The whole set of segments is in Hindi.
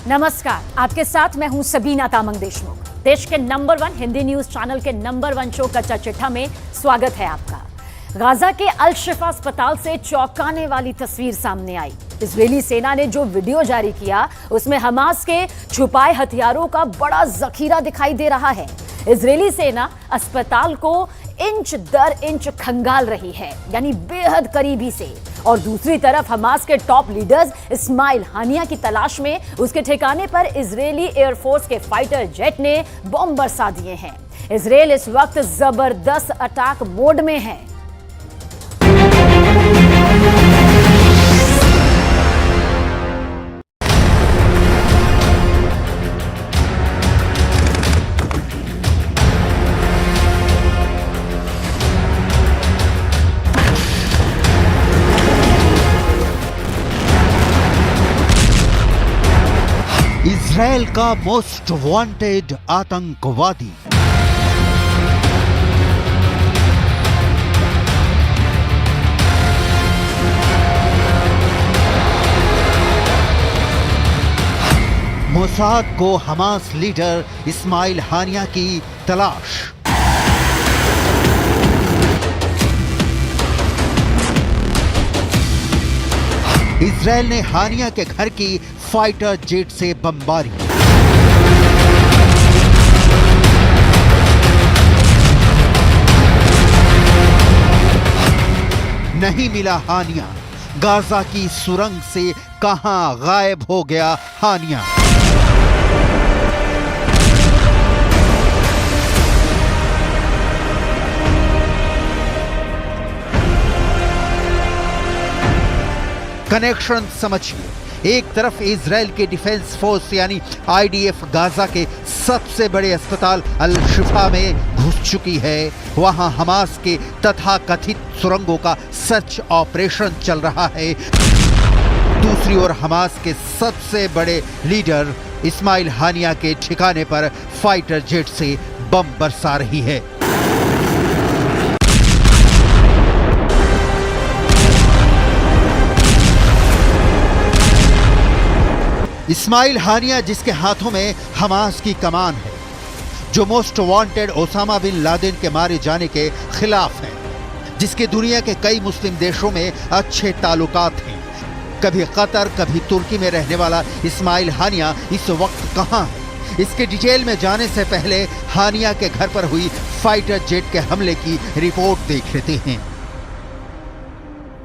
नमस्कार, आपके साथ मैं हूं सबीना तामंग देशमुख। देश के नंबर 1 हिंदी न्यूज चैनल के नंबर 1 शो कच्चा चिट्ठा में स्वागत है आपका। गाजा के अल शिफा अस्पताल से चौंकाने वाली तस्वीर सामने आई। इजरायली सेना ने जो वीडियो जारी किया उसमें हमास के छुपाए हथियारों का बड़ा जखीरा दिखाई दे रहा है। इजरायली सेना अस्पताल को इंच दर इंच खंगाल रही है, यानी बेहद करीबी से। और दूसरी तरफ हमास के टॉप लीडर्स इस्माइल हानिया की तलाश में उसके ठिकाने पर इजरायली एयरफोर्स के फाइटर जेट ने बम बरसा दिए हैं। इजरायल इस वक्त जबरदस्त अटैक मोड में है। इजरायल का मोस्ट वांटेड आतंकवादी मोसाद को हमास लीडर इस्माइल हानिया की तलाश। इजरायल ने हानिया के घर की फाइटर जेट से बमबारी। नहीं मिला हानिया। गाजा की सुरंग से कहां गायब हो गया हानिया। कनेक्शन समझिए। एक तरफ इजराइल के डिफेंस फोर्स यानी आईडीएफ गाजा के सबसे बड़े अस्पताल अल शिफा में घुस चुकी है। वहां हमास के तथाकथित सुरंगों का सर्च ऑपरेशन चल रहा है। दूसरी ओर हमास के सबसे बड़े लीडर इस्माइल हानिया के ठिकाने पर फाइटर जेट से बम बरसा रही है। इस्माइल हानिया जिसके हाथों में हमास की कमान है, जो most wanted Osama bin Laden के मारे जाने के खिलाफ है, जिसके दुनिया के कई मुस्लिम देशों में अच्छे ताल्लुकात हैं, कभी कतर कभी तुर्की में रहने वाला इस्माइल हानिया इस वक्त कहां है? इसके डिटेल में जाने से पहले हानिया के घर पर हुई फाइटर जेट के हमले की रिपोर्ट देख लेते हैं।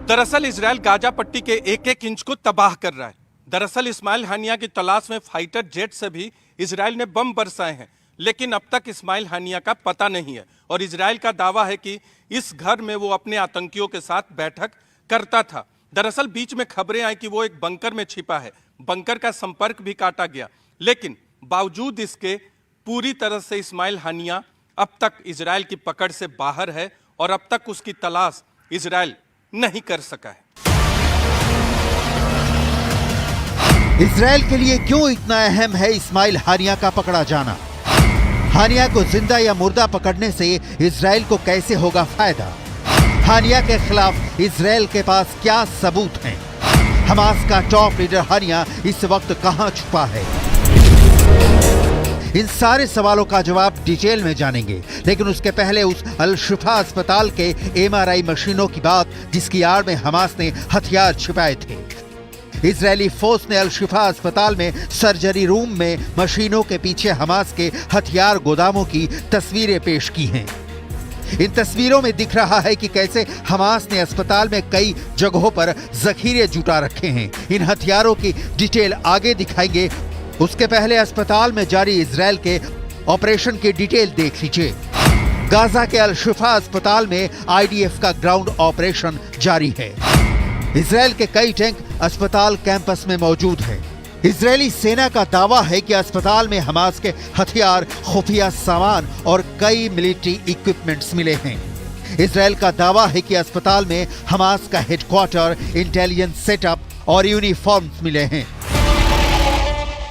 दरअसल इजरायल गाजा पट्टी के एक एक इंच को तबाह कर रहा है। दरअसल इस्माइल हानिया की तलाश में फाइटर जेट से भी इजरायल ने बम बरसाए हैं, लेकिन अब तक इस्माइल हानिया का पता नहीं है। और इजरायल का दावा है कि इस घर में वो अपने आतंकियों के साथ बैठक करता था। दरअसल बीच में खबरें आई कि वो एक बंकर में छिपा है। बंकर का संपर्क भी काटा गया, लेकिन बावजूद इसके पूरी तरह से इस्माइल हानिया अब तक इजरायल की पकड़ से बाहर है और अब तक उसकी तलाश इजरायल नहीं कर सका है। इजरायल के लिए क्यों इतना अहम है इस्माइल हानिया का पकड़ा जाना? हानिया को जिंदा या मुर्दा पकड़ने से इजरायल को कैसे होगा फायदा? हानिया के खिलाफ इजरायल के पास क्या सबूत हैं? हमास का टॉप लीडर हानिया इस वक्त कहां छुपा है? इन सारे सवालों का जवाब डिटेल में जानेंगे, लेकिन उसके पहले उस अल शिफा अस्पताल के एमआरआई मशीनों की बात जिसकी आड़ में हमास ने हथियार छिपाए थे। इजरायली फोर्स ने अल शिफा अस्पताल में सर्जरी रूम में मशीनों के पीछे हमास के हथियार गोदामों की तस्वीरें पेश की हैं। इन तस्वीरों में दिख रहा है कि कैसे हमास ने अस्पताल में कई जगहों पर जखीरे जुटा रखे हैं। इन हथियारों की डिटेल आगे दिखाएंगे। उसके पहले अस्पताल में जारी इजरायल के ऑपरेशन की डिटेल देख लीजिए। गाजा के अल शिफा अस्पताल में आईडीएफ का ग्राउंड ऑपरेशन जारी है। इजरायल के कई टैंक अस्पताल कैंपस में मौजूद हैं। इजरायली सेना का दावा है कि अस्पताल में हमास के हथियार, खुफिया सामान और कई मिलिट्री इक्विपमेंट्स मिले हैं। इजरायल का दावा है कि अस्पताल में हमास का हेडक्वार्टर, इंटेलिजेंस सेटअप और यूनिफॉर्म्स मिले हैं।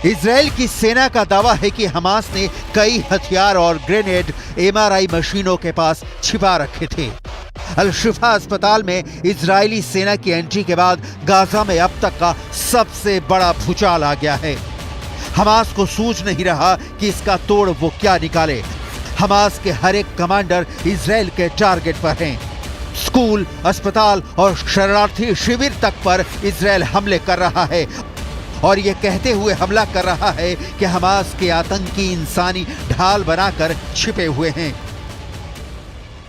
इजरायल की सेना का दावा है कि हमास ने कई हथियार और ग्रेनेड एमआरआई मशीनों के पास छिपा रखे थे। अल शिफा अस्पताल में इजरायली सेना की एंट्री के बाद गाजा में अब तक का सबसे बड़ा भूचाल आ गया है। हमास को सूझ नहीं रहा कि इसका तोड़ वो क्या निकाले। हमास के हर एक कमांडर इजराइल के टारगेट पर हैं। स्कूल, अस्पताल और शरणार्थी शिविर तक पर इजराइल हमले कर रहा है और ये कहते हुए हमला कर रहा है कि हमास के आतंकी इंसानी ढाल बनाकर छिपे हुए हैं।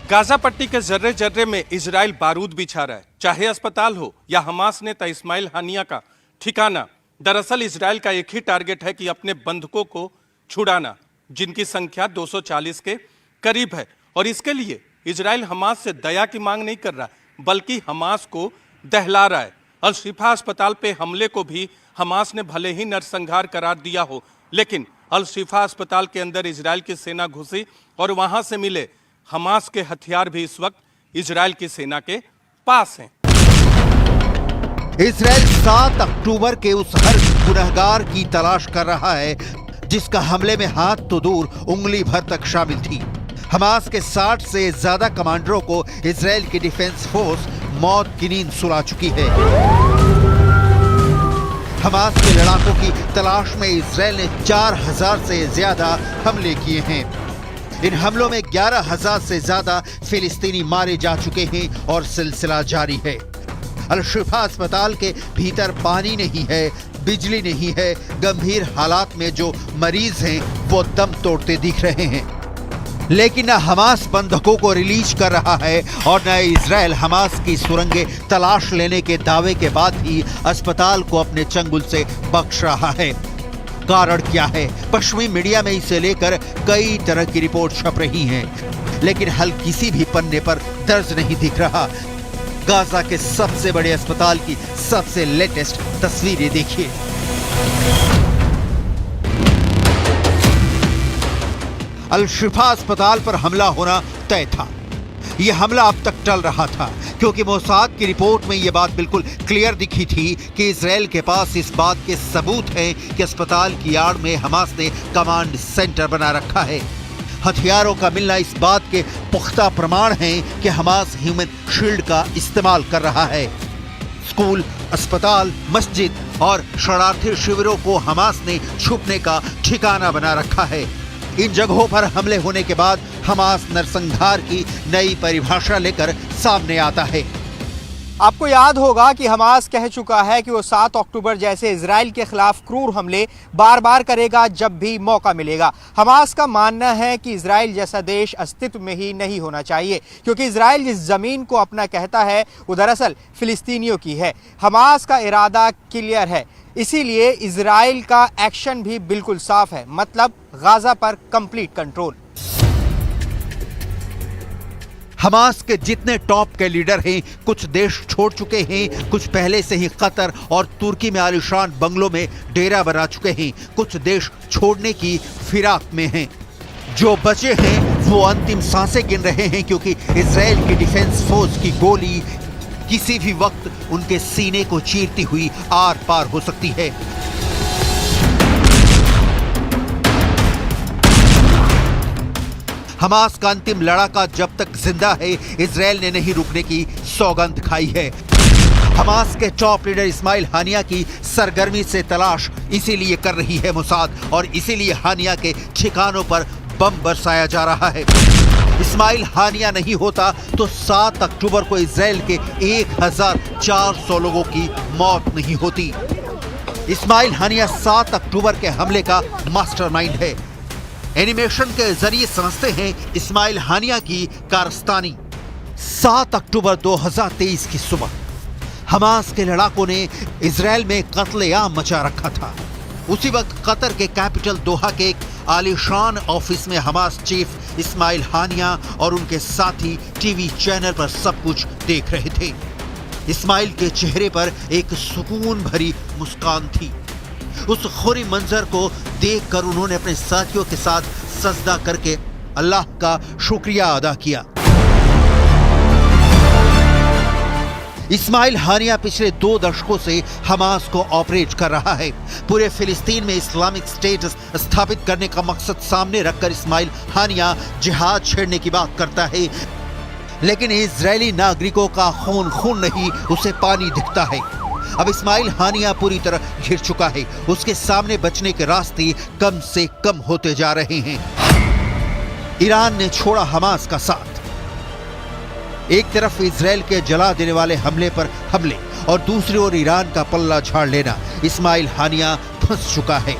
गाजा पट्टी के जर्रे जर्रे में इजराइल बारूद बिछा रहा है, चाहे अस्पताल हो या हमास नेता इस्माइल हानिया का ठिकाना। दरअसल इजराइल का एक ही टारगेट है कि अपने बंधकों को छुड़ाना, जिनकी संख्या 240 के करीब है। और इसके लिए इजराइल हमास से दया की मांग नहीं कर रहा, बल्कि हमास को दहला रहा है। अल शिफा अस्पताल पे हमले को भी हमास ने भले ही नरसंहार करार दिया हो, लेकिन अल शिफा अस्पताल के अंदर इजराइल की सेना घुसी और वहां से मिले हमास के हथियार भी इस वक्त इजराइल की सेना के पास हैं। इजराइल 7 अक्टूबर के उस हर गुनहगार की तलाश कर रहा है जिसका हमले में हाथ तो दूर उंगली भर तक शामिल थी। हमास के 60 से ज्यादा कमांडरों को इजराइल की डिफेंस फोर्स मौत की नींद सुला चुकी है। हमास के लड़ाकों की तलाश में इजराइल ने 4000 से ज्यादा हमले किए हैं। इन हमलों में 11,000 से ज्यादा फिलिस्तीनी मारे जा चुके हैं और सिलसिला जारी है। अल शिफा अस्पताल के भीतर पानी नहीं है, बिजली नहीं है। गंभीर हालात में जो मरीज हैं वो दम तोड़ते दिख रहे हैं। लेकिन न हमास बंधकों को रिलीज कर रहा है और न इजराइल हमास की सुरंगें तलाश लेने के दावे के बाद ही अस्पताल को अपने चंगुल से बख्श रहा है। कारण क्या है? पश्चिमी मीडिया में इसे लेकर कई तरह की रिपोर्ट छप रही हैं, लेकिन हल किसी भी पन्ने पर दर्ज नहीं दिख रहा। गाजा के सबसे बड़े अस्पताल की सबसे लेटेस्ट तस्वीरें देखिए। अल शिफा अस्पताल पर हमला होना तय था। यह हमला अब तक टल रहा था क्योंकि मोसाद की रिपोर्ट में यह बात बिल्कुल क्लियर दिखी थी कि इजराइल के पास इस बात के सबूत हैं कि अस्पताल की आड़ में हमास ने कमांड सेंटर बना रखा है। हथियारों का मिलना इस बात के पुख्ता प्रमाण हैं कि हमास ह्यूमन शील्ड का इस्तेमाल कर रहा है। स्कूल, अस्पताल, मस्जिद और शरणार्थी शिविरों को हमास ने छुपने का ठिकाना बना रखा है। इन जगहों पर हमले होने के बाद हमास नरसंहार की नई परिभाषा लेकर सामने आता है। आपको याद होगा कि हमास कह चुका है कि वो 7 अक्टूबर जैसे इजराइल के खिलाफ क्रूर हमले बार बार करेगा जब भी मौका मिलेगा। हमास का मानना है कि इजराइल जैसा देश अस्तित्व में ही नहीं होना चाहिए, क्योंकि इजराइल जिस जमीन को अपना कहता है वो दरअसल फिलिस्तीनियों की है। हमास का इरादा क्लियर है, इसीलिए इजराइल का एक्शन भी बिल्कुल साफ है, मतलब गाजा पर कंप्लीट कंट्रोल। हमास के जितने टॉप के लीडर हैं, कुछ देश छोड़ चुके हैं, कुछ पहले से ही कतर और तुर्की में आलीशान बंगलों में डेरा बना चुके हैं, कुछ देश छोड़ने की फिराक में हैं। जो बचे हैं वो अंतिम सांसें गिन रहे हैं, क्योंकि इजराइल की डिफेंस फोर्स की गोली किसी भी वक्त उनके सीने को चीरती हुई आर पार हो सकती है। हमास का अंतिम लड़ाका जब तक जिंदा है, इजराइल ने नहीं रुकने की सौगंध खाई है। हमास के टॉप लीडर इस्माइल हानिया की सरगर्मी से तलाश इसीलिए कर रही है मोसाद, और इसीलिए हानिया के ठिकानों पर बम बरसाया जा रहा है। इस्माइल हानिया नहीं होता तो 7 अक्टूबर को इजराइल के 1400 लोगों की मौत नहीं होती। इस्माइल हानिया 7 अक्टूबर के हमले का मास्टरमाइंड है। एनिमेशन के जरिए समझते हैं इस्माइल हानिया की कारस्तानी। 7 अक्टूबर 2023 की सुबह हमास के लड़ाकों ने इजराइल में कत्लेआम मचा रखा था। उसी वक्त कतर के कैपिटल दोहा के एक आलीशान ऑफिस में हमास चीफ इस्माइल हानिया और उनके साथी टीवी चैनल पर सब कुछ देख रहे थे। इस्माइल के चेहरे पर एक सुकून भरी मुस्कान थी। उस खुरी मंजर को देखकर उन्होंने अपने साथियों के साथ सजदा करके अल्लाह का शुक्रिया अदा किया। इस्माइल हानिया पिछले 2 दशकों से हमास को ऑपरेट कर रहा है। पूरे फिलिस्तीन में इस्लामिक स्टेट स्थापित करने का मकसद सामने रखकर इस्माइल हानिया जिहाद छेड़ने की बात करता है, लेकिन इजरायली नागरिकों का खून नहीं, उसे पानी दिखता है। अब इस्माइल हानिया पूरी तरह घिर चुका है। उसके सामने बचने के रास्ते कम से कम होते जा रहे हैं। ईरान ने छोड़ा हमास का साथ। एक तरफ इजराइल के जला देने वाले हमले पर हमले और दूसरी ओर ईरान का पल्ला झाड़ लेना। इस्माइल हानिया फंस चुका है।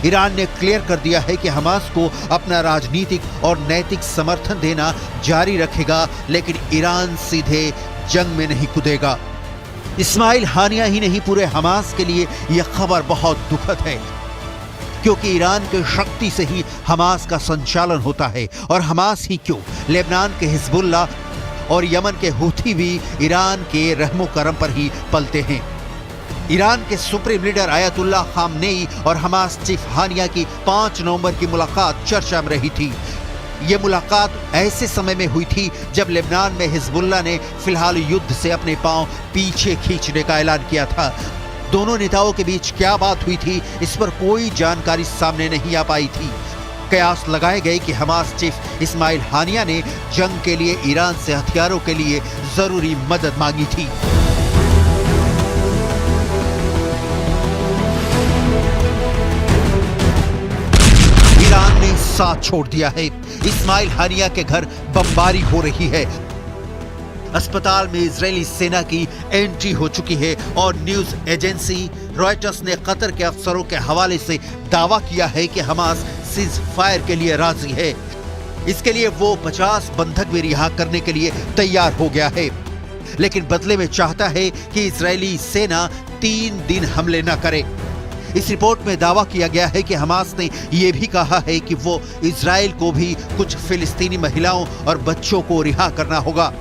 ईरान ने क्लियर कर दिया है कि हमास को अपना राजनीतिक और नैतिक समर्थन देना जारी रखेगा, लेकिन ईरान सीधे जंग में नहीं कूदेगा। इस्माइल हानिया ही नहीं, पूरे हमास के लिए यह खबर बहुत दुखद है, क्योंकि ईरान के शक्ति से ही हमास का संचालन होता है। और हमास ही क्यों, लेबनान के हिजबुल्ला और यमन के हूथी भी ईरान के रहमो करम पर ही पलते हैं। ईरान के सुप्रीम लीडर आयतुल्लाह खामनेई और हमास चीफ हानिया की 5 नवंबर की मुलाकात चर्चा में रही थी। ये मुलाकात ऐसे समय में हुई थी जब लेबनान में हिजबुल्लाह ने फिलहाल युद्ध से अपने पांव पीछे खींचने का ऐलान किया था। दोनों नेताओं के बीच क्या बात हुई थी, इस पर कोई जानकारी सामने नहीं आ पाई थी। कयास लगाए गए कि हमास चीफ इस्माइल हानिया ने जंग के लिए ईरान से हथियारों के लिए जरूरी मदद मांगी थी। ईरान ने साथ छोड़ दिया है। इस्माइल हानिया के घर बमबारी हो रही है। अस्पताल में इजरायली सेना की एंट्री हो चुकी है और न्यूज एजेंसी रॉयटर्स ने कतर के अफसरों के हवाले से दावा किया है कि हमास सीज फायर के लिए राजी है। इसके लिए वो 50 बंधक भी रिहा करने के लिए तैयार हो गया है, लेकिन बदले में चाहता है कि इजरायली सेना 3 दिन हमले न करे। इस रिपोर्ट में दावा किया गया है कि हमास ने यह भी कहा है कि वो इजराइल को भी कुछ फिलिस्तीनी महिलाओं और बच्चों को रिहा करना होगा।